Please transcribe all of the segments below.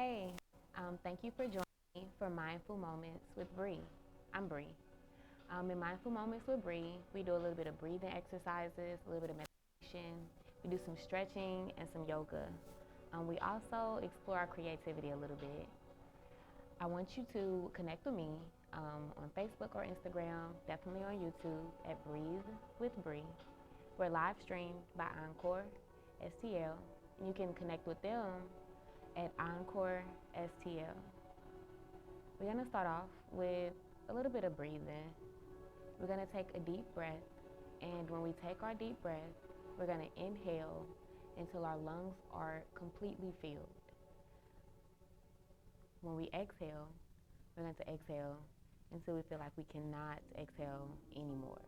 Hey, thank you for joining me for Mindful Moments with Bree. I'm Bree. In Mindful Moments with Bree, we do a little bit of breathing exercises, a little bit of meditation, we do some stretching and some yoga. We also explore our creativity a little bit. I want you to connect with me on Facebook or Instagram, definitely on YouTube at Breathe with Bree. We're live streamed by Encore STL, and you can connect with them at Encore STL. We're going to start off with a little bit of breathing. We're going to take a deep breath, and when we take our deep breath, we're going to inhale until our lungs are completely filled. When we exhale, we're going to exhale until we feel like we cannot exhale anymore.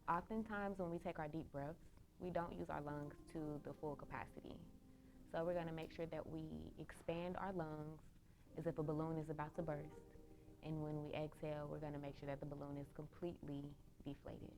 Oftentimes, when we take our deep breaths, we don't use our lungs to the full capacity. So we're going to make sure that we expand our lungs as if a balloon is about to burst. And when we exhale, we're going to make sure that the balloon is completely deflated.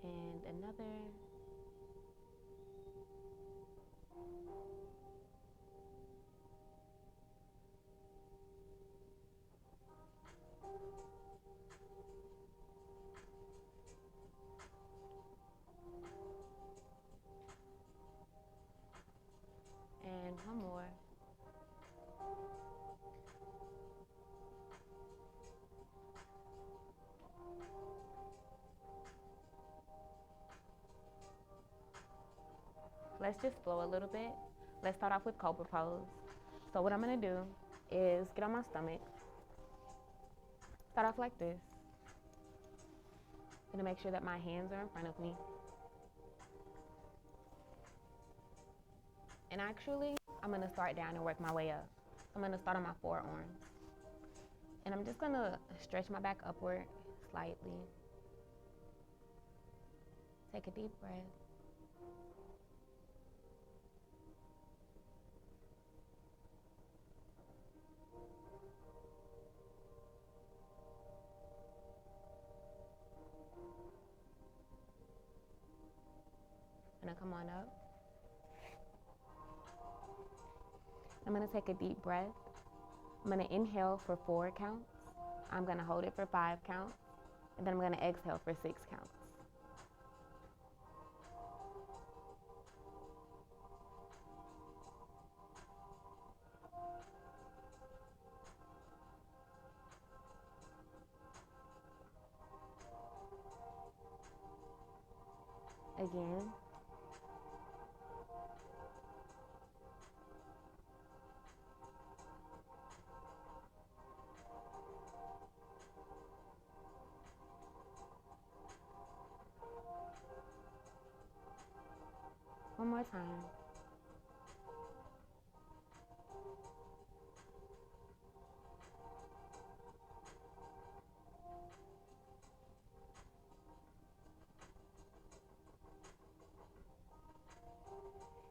And another. And one more. Let's just flow a little bit. Let's start off with Cobra Pose. So what I'm going to do is get on my stomach. Start off like this. I'm going to make sure that my hands are in front of me. And actually, I'm going to start down and work my way up. I'm going to start on my forearms. And I'm just going to stretch my back upward slightly. Take a deep breath. And I come on up. I'm going to take a deep breath. I'm going to inhale for 4 counts. I'm going to hold it for 5 counts. And then I'm going to exhale for 6 counts. Again. One more time.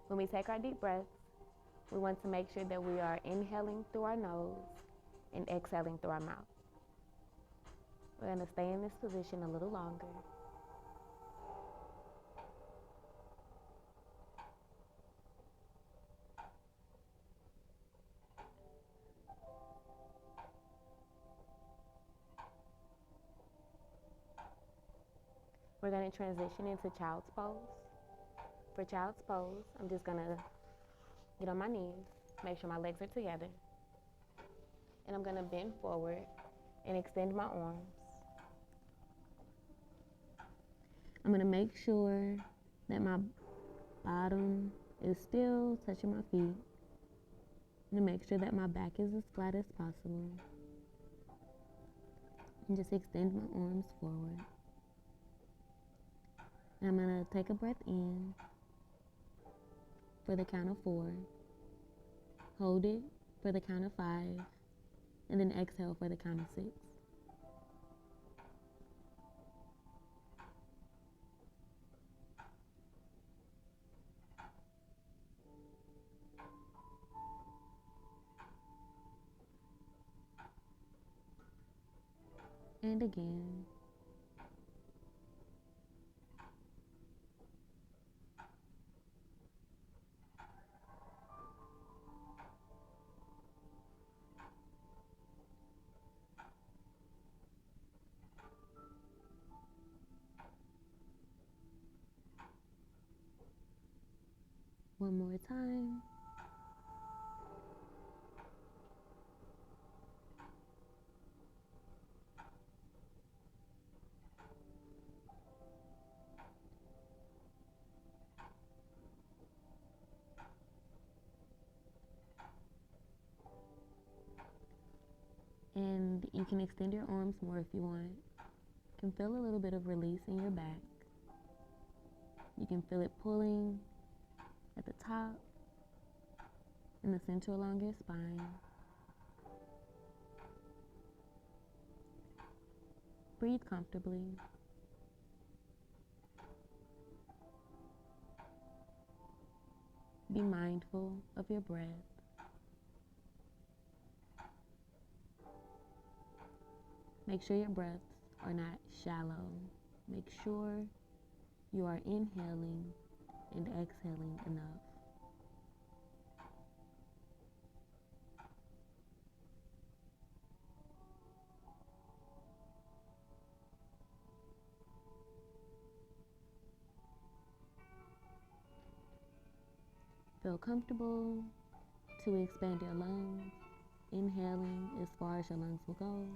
When we take our deep breaths, we want to make sure that we are inhaling through our nose and exhaling through our mouth. We're going to stay in this position a little longer. We're going to transition into child's pose. For child's pose, I'm just going to get on my knees, make sure my legs are together. And I'm going to bend forward and extend my arms. I'm going to make sure that my bottom is still touching my feet. I'm going to make sure that my back is as flat as possible. And just extend my arms forward. And I'm going to take a breath in for the count of 4. Hold it for the count of 5. And then exhale for the count of 6. And again. One more time. And you can extend your arms more if you want. You can feel a little bit of release in your back. You can feel it pulling at the top, in the center along your spine. Breathe comfortably. Be mindful of your breath. Make sure your breaths are not shallow. Make sure you are inhaling and exhaling enough. Feel comfortable to expand your lungs, inhaling as far as your lungs will go.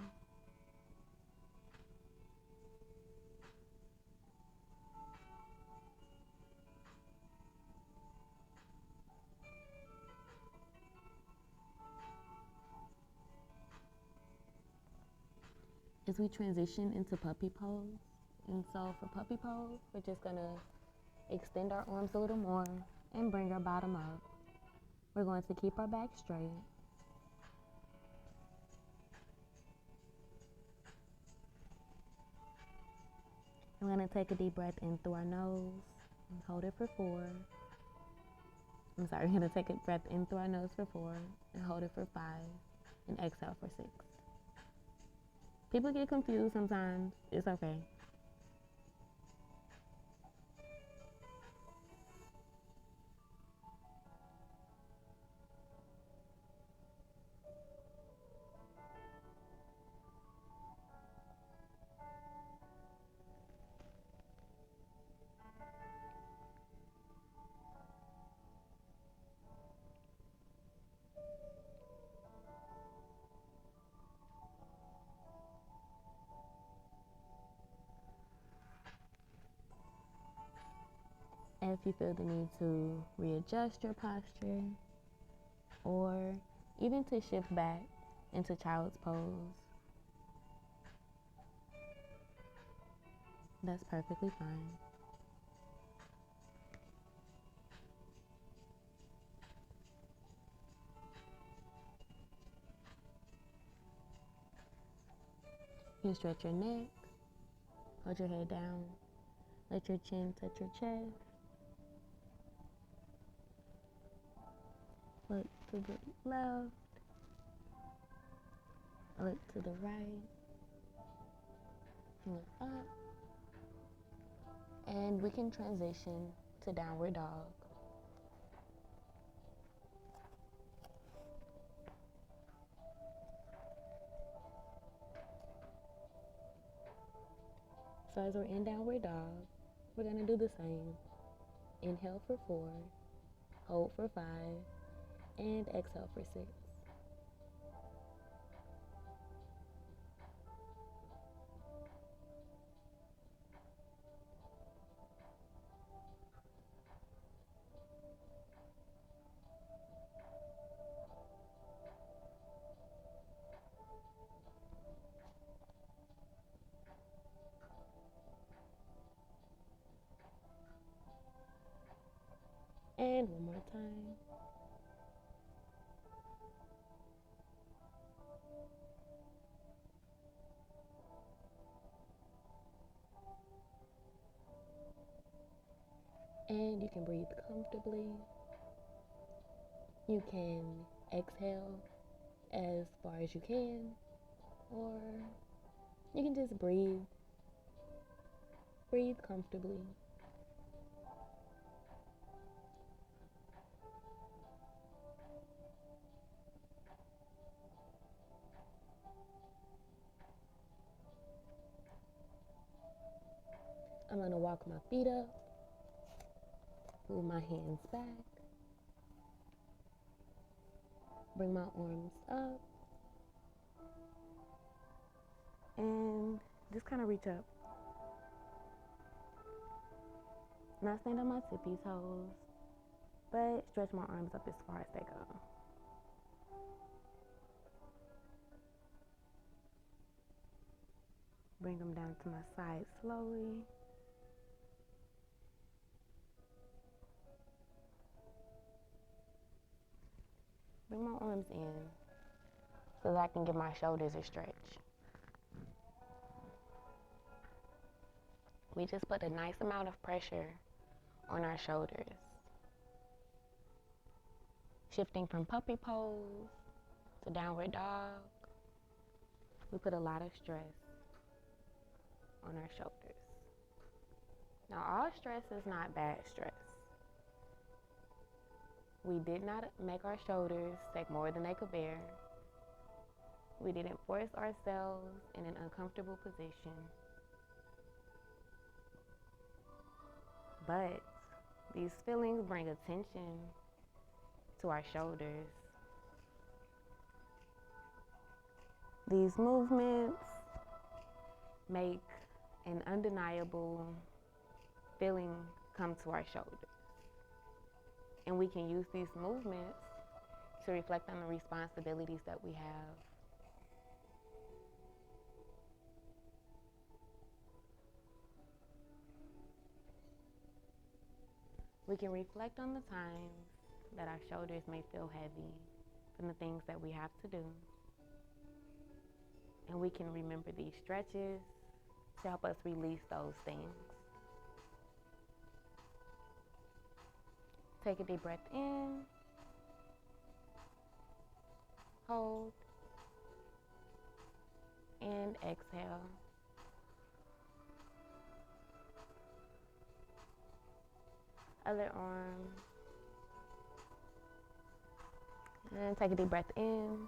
As we transition into puppy pose, and so for puppy pose, we're just gonna extend our arms a little more and bring our bottom up. We're going to keep our back straight. We're going to take a deep breath in through our nose and hold it for 4. We're going to take a breath in through our nose for 4 and hold it for 5 and exhale for 6. People get confused sometimes. It's okay. If you feel the need to readjust your posture or even to shift back into child's pose, that's perfectly fine. You stretch your neck, hold your head down, let your chin touch your chest. Look to the left, look to the right, look up, and we can transition to downward dog. So as we're in downward dog, we're gonna do the same. Inhale for 4, hold for 5, and exhale for 6. And one more time. And you can breathe comfortably. You can exhale as far as you can, or You can just breathe. Breathe comfortably. I'm going to walk my feet up, move my hands back, bring my arms up, and just kind of reach up. Not stand on my tippy toes, but stretch my arms up as far as they go. Bring them down to my side slowly. Bring my arms in so that I can give my shoulders a stretch. We just put a nice amount of pressure on our shoulders. Shifting from puppy pose to downward dog, we put a lot of stress on our shoulders. Now, all stress is not bad stress. We did not make our shoulders take more than they could bear. We didn't force ourselves in an uncomfortable position. But these feelings bring attention to our shoulders. These movements make an undeniable feeling come to our shoulders. And we can use these movements to reflect on the responsibilities that we have. We can reflect on the times that our shoulders may feel heavy from the things that we have to do. And we can remember these stretches to help us release those things. Take a deep breath in, hold, and exhale. Other arm. And take a deep breath in,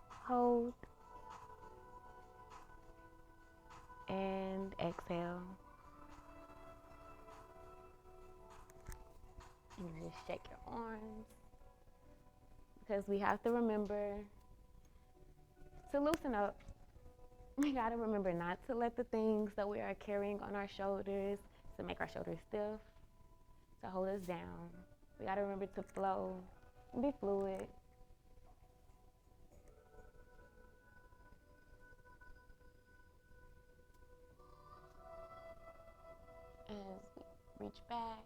hold, and exhale. And just shake your arms, because we have to remember to loosen up. We gotta remember not to let the things that we are carrying on our shoulders to make our shoulders stiff, to hold us down. We gotta remember to flow and be fluid. As we reach back,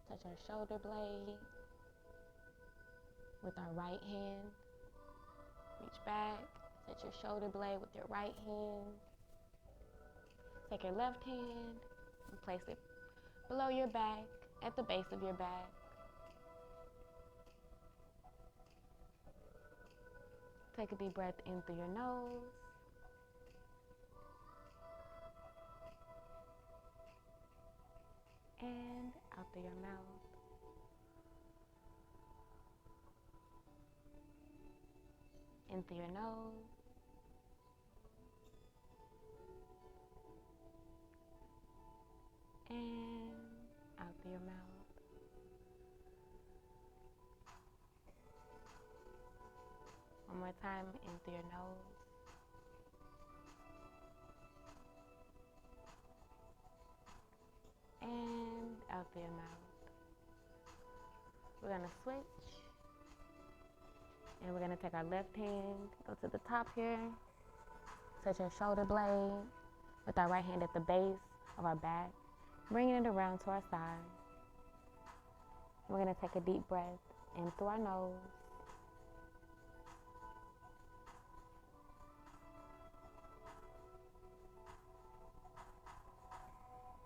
touch our shoulder blade with our right hand. Reach back, touch your shoulder blade with your right hand. Take your left hand and place it below your back, at the base of your back. Take a deep breath in through your nose. And out through your mouth. In through your nose. And out through your mouth. One more time, in through your nose. And out through your mouth. We're gonna switch. And we're gonna take our left hand, go to the top here, touch your shoulder blade with our right hand at the base of our back, bringing it around to our side. We're gonna take a deep breath in through our nose.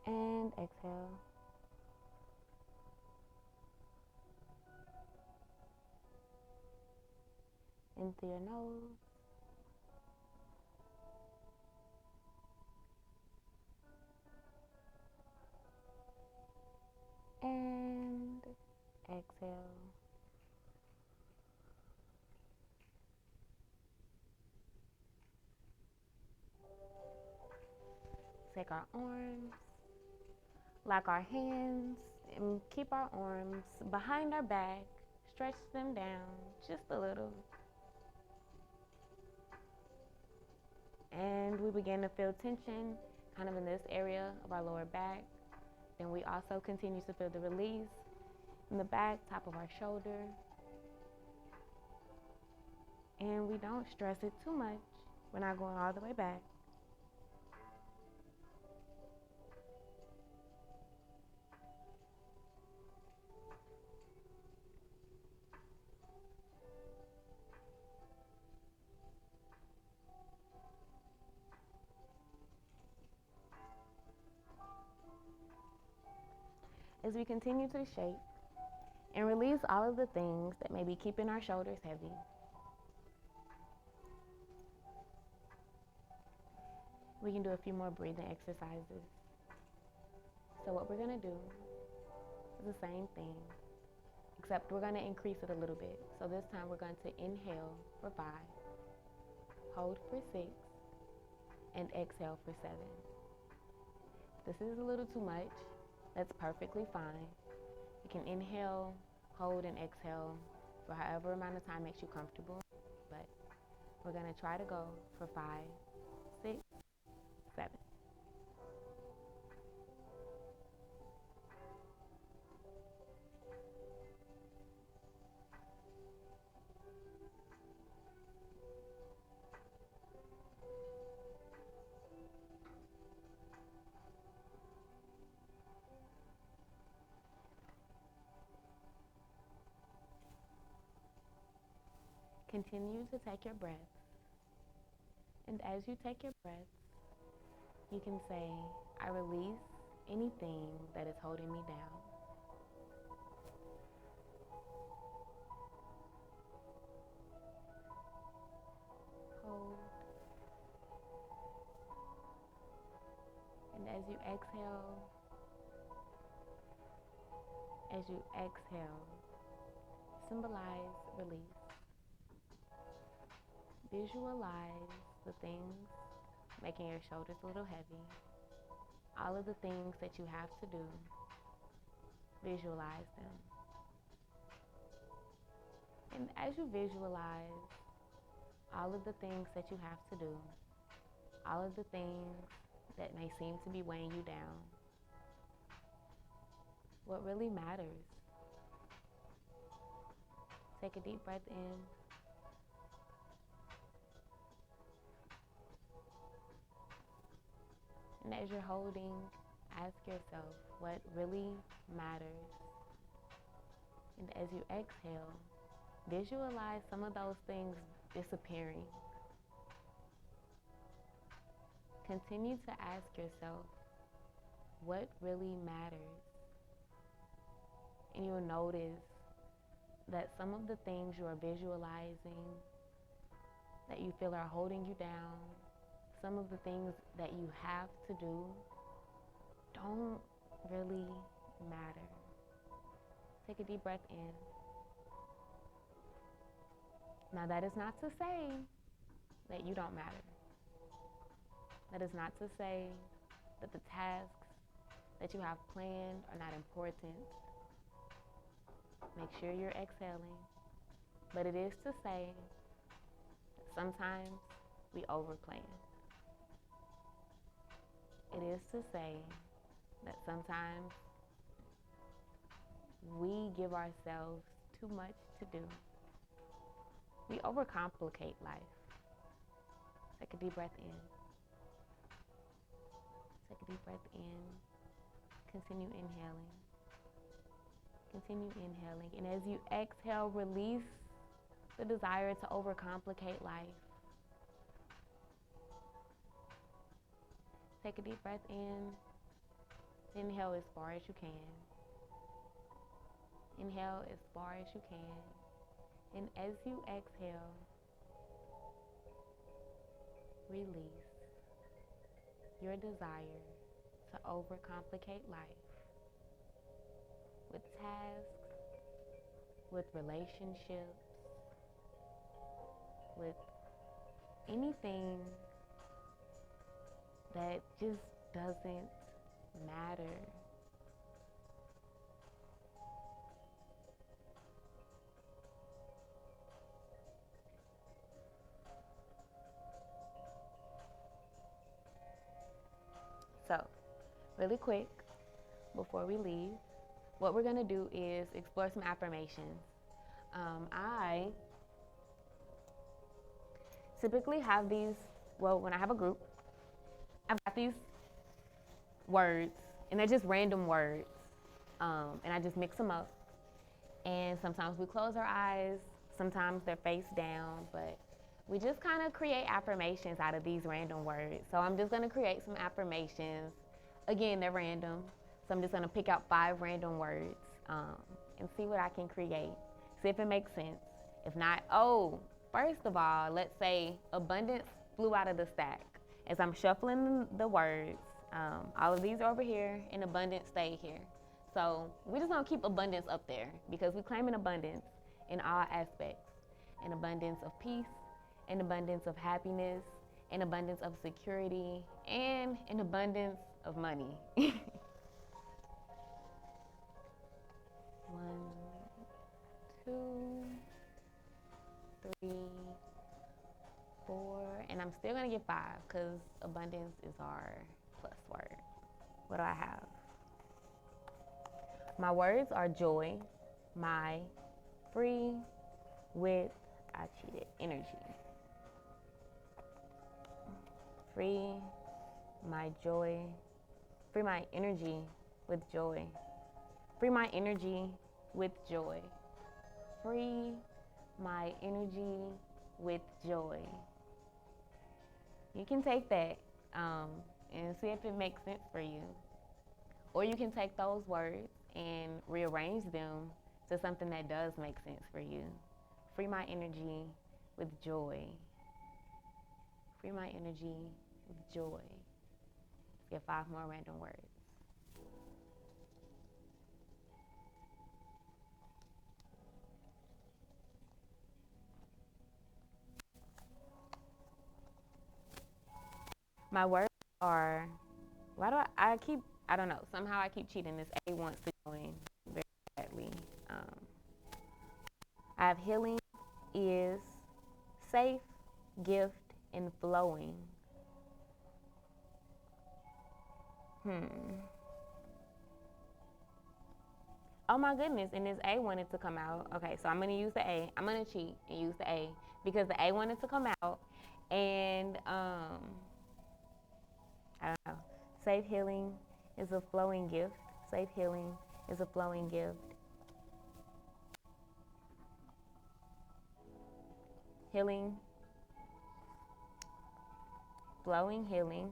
And exhale. in through your nose. And exhale. Take our arms, lock our hands, and keep our arms behind our back. Stretch them down just a little. And we begin to feel tension kind of in this area of our lower back. Then we also continue to feel the release in the back, top of our shoulder. And we don't stress it too much. We're not going all the way back. As we continue to shake and release all of the things that may be keeping our shoulders heavy, we can do a few more breathing exercises. So what we're going to do is the same thing, except we're going to increase it a little bit. So this time we're going to inhale for 5, hold for 6, and exhale for 7. This is a little too much. That's perfectly fine. You can inhale, hold, and exhale for however amount of time makes you comfortable. But we're going to try to go for 5, 6, 7. Continue to take your breaths. And as you take your breaths, you can say, I release anything that is holding me down. Hold. And as you exhale, symbolize release. Visualize the things making your shoulders a little heavy. All of the things that you have to do, visualize them. And as you visualize all of the things that you have to do, all of the things that may seem to be weighing you down, what really matters? Take a deep breath in. And as you're holding, ask yourself what really matters. And as you exhale, visualize some of those things disappearing. Continue to ask yourself what really matters. And you'll notice that some of the things you are visualizing that you feel are holding you down, some of the things that you have to do, don't really matter. Take a deep breath in. Now, that is not to say that you don't matter. That is not to say that the tasks that you have planned are not important. Make sure you're exhaling. But it is to say that sometimes we overplan. It is to say that sometimes we give ourselves too much to do. We overcomplicate life. Take a deep breath in. Take a deep breath in. Continue inhaling. Continue inhaling. And as you exhale, release the desire to overcomplicate life. Take a deep breath in. Inhale as far as you can. Inhale as far as you can. And as you exhale, release your desire to overcomplicate life with tasks, with relationships, with anything that just doesn't matter. So, really quick, before we leave, what we're going to do is explore some affirmations. I typically have these, well, when I have a group, I've got these words, and they're just random words, and I just mix them up. And sometimes we close our eyes, sometimes they're face down, but we just kind of create affirmations out of these random words. So I'm just going to create some affirmations. Again, they're random, so I'm just going to pick out 5 random words and see what I can create. See if it makes sense. If not, first of all, let's say abundance flew out of the stack. As I'm shuffling the words, all of these are over here and abundance stay here. So we're just gonna keep abundance up there because we claim an abundance in all aspects. An abundance of peace, an abundance of happiness, an abundance of security, and an abundance of money. 1, 2, 3, 4, and I'm still gonna get 5 because abundance is our plus word. What do I have? My words are joy, my, free, with, I cheated, energy. Free my joy, free my energy with joy. Free my energy with joy. Free my energy with joy. You can take that and see if it makes sense for you. Or you can take those words and rearrange them to something that does make sense for you. Free my energy with joy. Free my energy with joy. Let's get 5 more random words. My words are, why do I don't know, somehow I keep cheating. This A wants to join very badly. I have healing is safe, gift, and flowing. Oh my goodness, and this A wanted to come out. Okay, so I'm gonna use the A. I'm gonna cheat and use the A because the A wanted to come out, and I don't know. Safe healing is a flowing gift. Safe healing is a flowing gift. Healing, flowing healing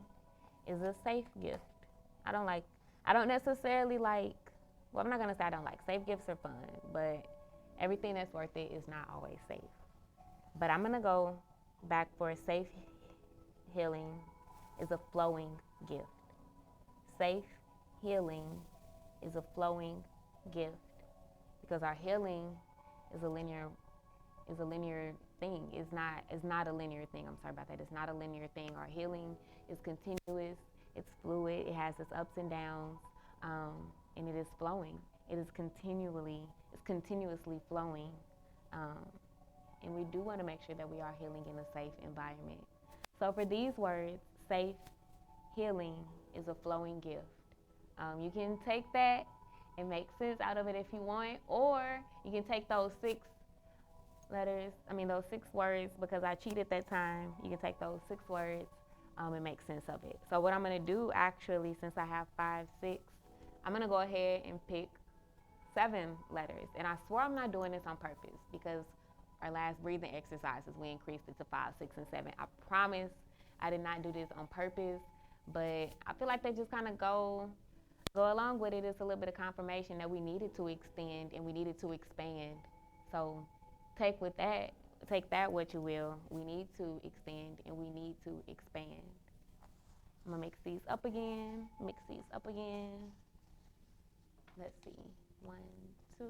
is a safe gift. I don't necessarily like, well, I'm not gonna say I don't like, safe gifts are fun, but everything that's worth it is not always safe. But I'm gonna go back for safe healing is a flowing gift. Safe healing is a flowing gift because our healing is a linear thing. It's not a linear thing. I'm sorry about that. It's not a linear thing. Our healing is continuous. It's fluid. It has its ups and downs, and it is flowing. It is continuously flowing, and we do want to make sure that we are healing in a safe environment. So for these words, safe healing is a flowing gift. You can take that and make sense out of it if you want, or you can take those 6 words, because I cheated that time. You can take those 6 words and make sense of it. So what I'm going to do, actually, since I have 5, 6, I'm going to go ahead and pick 7 letters. And I swear I'm not doing this on purpose because our last breathing exercises, we increased it to 5, 6, and 7. I promise I did not do this on purpose, but I feel like they just kind of go along with it. It's a little bit of confirmation that we needed to extend and we needed to expand. So take with that take that what you will. We need to extend and we need to expand. I'm gonna mix these up again, mix these up again. Let's see, 1, 2,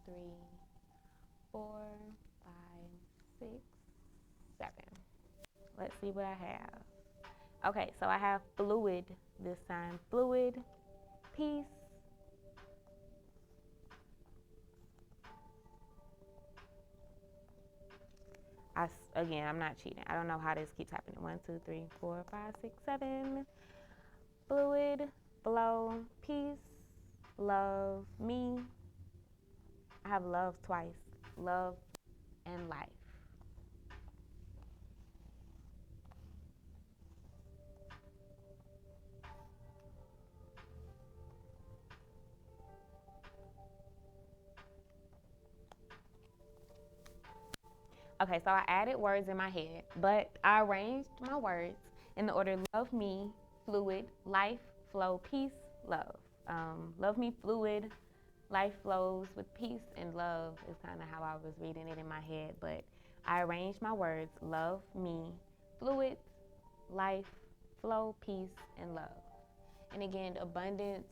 3, 4, 5, 6, 7. Let's see what I have. Okay, so I have fluid this time. Fluid, peace. Again, I'm not cheating. I don't know how this keeps happening. 1, 2, 3, 4, 5, 6, 7. Fluid, flow, peace, love, me. I have love twice. Love and life. Okay, so I added words in my head, but I arranged my words in the order love me, fluid, life, flow, peace, love. Love me, fluid, life flows with peace and love is kind of how I was reading it in my head, but I arranged my words love me, fluid, life, flow, peace, and love. And again, abundance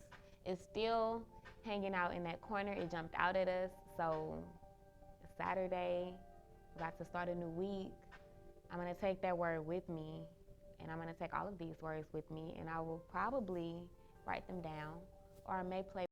is still hanging out in that corner. It jumped out at us. So Saturday, about to start a new week. I'm going to take that word with me, and I'm going to take all of these words with me, and I will probably write them down, or I may play